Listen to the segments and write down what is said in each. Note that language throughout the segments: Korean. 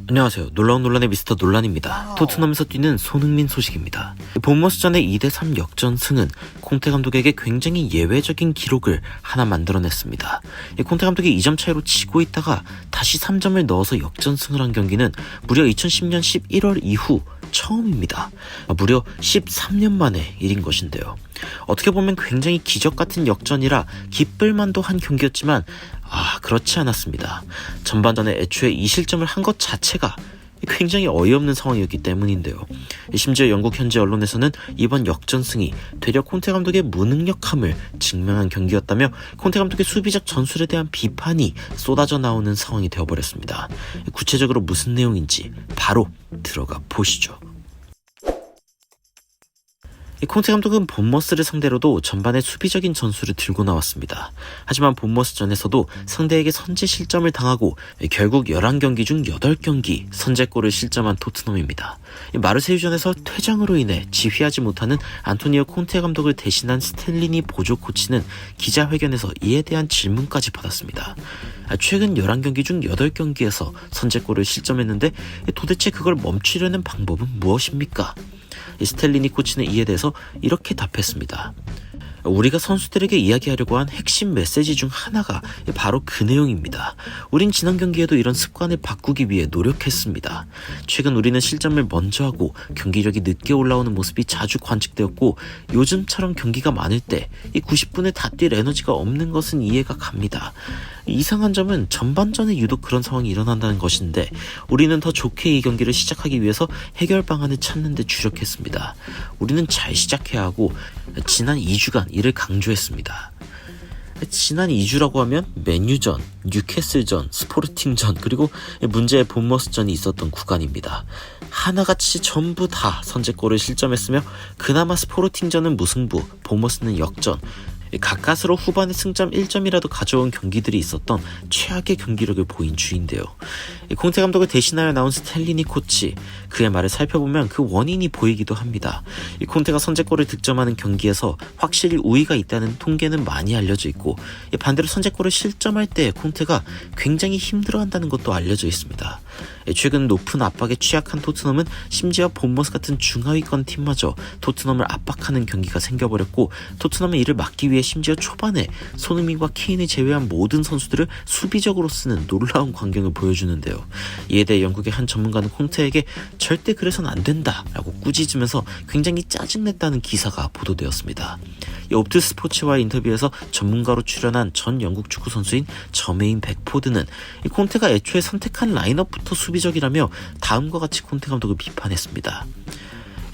안녕하세요. 놀라운 논란의 미스터 논란입니다. 토트넘에서 뛰는 손흥민 소식입니다. 본머스전의 2대3 역전승은 콘테 감독에게 굉장히 예외적인 기록을 하나 만들어냈습니다. 콘테 감독이 2점 차이로 치고 있다가 다시 3점을 넣어서 역전승을 한 경기는 무려 2010년 11월 이후 처음입니다. 무려 13년 만의 일인 것인데요. 어떻게 보면 굉장히 기적같은 역전이라 기쁠만도 한 경기였지만 그렇지 않았습니다. 전반전에 애초에 이 실점을 한 것 자체가 굉장히 어이없는 상황이었기 때문인데요. 심지어 영국 현지 언론에서는 이번 역전승이 되려 콘테 감독의 무능력함을 증명한 경기였다며 콘테 감독의 수비적 전술에 대한 비판이 쏟아져 나오는 상황이 되어버렸습니다. 구체적으로 무슨 내용인지 바로 들어가 보시죠. 콘테 감독은 본머스를 상대로도 전반에 수비적인 전술을 들고 나왔습니다. 하지만 본머스전에서도 상대에게 선제 실점을 당하고 결국 11경기 중 8경기 선제골을 실점한 토트넘입니다. 마르세유전에서 퇴장으로 인해 지휘하지 못하는 안토니오 콘테 감독을 대신한 스텔리니 보조 코치는 기자회견에서 이에 대한 질문까지 받았습니다. 최근 11경기 중 8경기에서 선제골을 실점했는데 도대체 그걸 멈추려는 방법은 무엇입니까? 스텔리니 코치는 이에 대해서 이렇게 답했습니다. 우리가 선수들에게 이야기하려고 한 핵심 메시지 중 하나가 바로 그 내용입니다. 우린 지난 경기에도 이런 습관을 바꾸기 위해 노력했습니다. 최근 우리는 실점을 먼저 하고 경기력이 늦게 올라오는 모습이 자주 관측되었고 요즘처럼 경기가 많을 때 이 90분에 다 뛸 에너지가 없는 것은 이해가 갑니다. 이상한 점은 전반전에 유독 그런 상황이 일어난다는 것인데 우리는 더 좋게 이 경기를 시작하기 위해서 해결 방안을 찾는 데 주력했습니다. 우리는 잘 시작해야 하고 지난 2주간 이를 강조했습니다. 지난 2주라고 하면 맨유전, 뉴캐슬전, 스포르팅전 그리고 문제의 본머스전이 있었던 구간입니다. 하나같이 전부 다 선제골을 실점했으며 그나마 스포르팅전은 무승부, 본머스는 역전, 가까스로 후반에 승점 1점이라도 가져온 경기들이 있었던 최악의 경기력을 보인 주인데요. 콘테 감독을 대신하여 나온 스텔리니 코치, 그의 말을 살펴보면 그 원인이 보이기도 합니다. 콘테가 선제골을 득점하는 경기에서 확실히 우위가 있다는 통계는 많이 알려져 있고 반대로 선제골을 실점할 때 콘테가 굉장히 힘들어한다는 것도 알려져 있습니다. 최근 높은 압박에 취약한 토트넘은 심지어 본머스 같은 중하위권 팀마저 토트넘을 압박하는 경기가 생겨버렸고 토트넘은 이를 막기 위해 심지어 초반에 손흥민과 케인을 제외한 모든 선수들을 수비적으로 쓰는 놀라운 광경을 보여주는데요. 이에 대해 영국의 한 전문가는 콘테에게 절대 그래서는 안 된다 라고 꾸짖으면서 굉장히 짜증냈다는 기사가 보도되었습니다. 옵트 스포츠와의 인터뷰에서 전문가로 출연한 전 영국 축구 선수인 저메인 백포드는 콘테가 애초에 선택한 라인업부터 수비적이라며 다음과 같이 콘테 감독을 비판했습니다.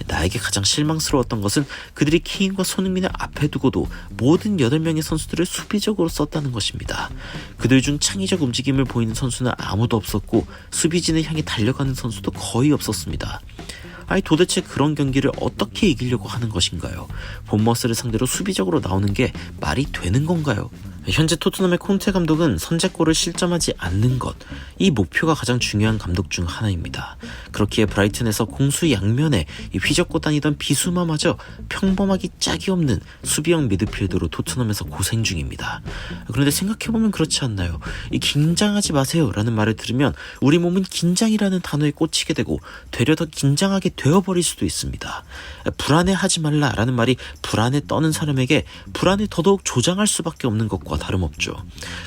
나에게 가장 실망스러웠던 것은 그들이 케인과 손흥민을 앞에 두고도 모든 8명의 선수들을 수비적으로 썼다는 것입니다. 그들 중 창의적 움직임을 보이는 선수는 아무도 없었고 수비진을 향해 달려가는 선수도 거의 없었습니다. 도대체 그런 경기를 어떻게 이기려고 하는 것인가요? 본머스를 상대로 수비적으로 나오는 게 말이 되는 건가요? 현재 토트넘의 콘테 감독은 선제골을 실점하지 않는 것, 이 목표가 가장 중요한 감독 중 하나입니다. 그렇기에 브라이튼에서 공수 양면에 휘젓고 다니던 비수마마저 평범하기 짝이 없는 수비형 미드필더로 토트넘에서 고생 중입니다. 그런데 생각해보면 그렇지 않나요? 긴장하지 마세요 라는 말을 들으면 우리 몸은 긴장이라는 단어에 꽂히게 되고 되려 더 긴장하게 되어버릴 수도 있습니다. 불안해하지 말라 라는 말이 불안에 떠는 사람에게 불안을 더더욱 조장할 수밖에 없는 것과 다름없죠.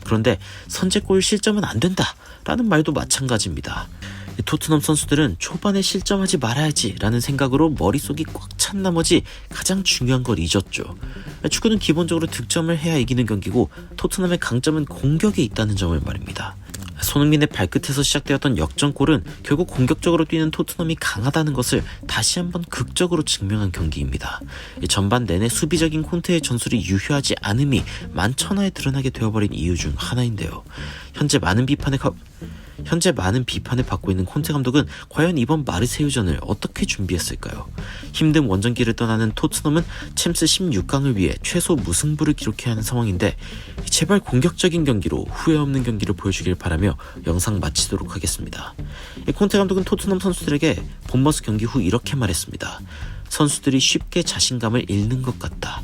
그런데 선제골 실점은 안 된다 라는 말도 마찬가지입니다. 토트넘 선수들은 초반에 실점하지 말아야지 라는 생각으로 머릿속이 꽉 찬 나머지 가장 중요한 걸 잊었죠. 축구는 기본적으로 득점을 해야 이기는 경기고 토트넘의 강점은 공격에 있다는 점을 말입니다. 손흥민의 발끝에서 시작되었던 역전골은 결국 공격적으로 뛰는 토트넘이 강하다는 것을 다시 한번 극적으로 증명한 경기입니다. 전반 내내 수비적인 콘테의 전술이 유효하지 않음이 만천하에 드러나게 되어버린 이유 중 하나인데요. 현재 많은 비판을 받고 있는 콘테 감독은 과연 이번 마르세유전을 어떻게 준비했을까요? 힘든 원정길을 떠나는 토트넘은 챔스 16강을 위해 최소 무승부를 기록해야 하는 상황인데 제발 공격적인 경기로 후회 없는 경기를 보여주길 바라며 영상 마치도록 하겠습니다. 콘테 감독은 토트넘 선수들에게 본머스 경기 후 이렇게 말했습니다. 선수들이 쉽게 자신감을 잃는 것 같다.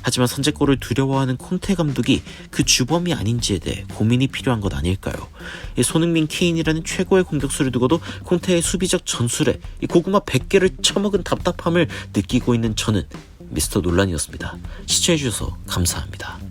하지만 선제골을 두려워하는 콘테 감독이 그 주범이 아닌지에 대해 고민이 필요한 것 아닐까요? 손흥민, 케인이라는 최고의 공격수를 두고도 콘테의 수비적 전술에 고구마 100개를 처먹은 답답함을 느끼고 있는 저는 미스터 논란이었습니다. 시청해주셔서 감사합니다.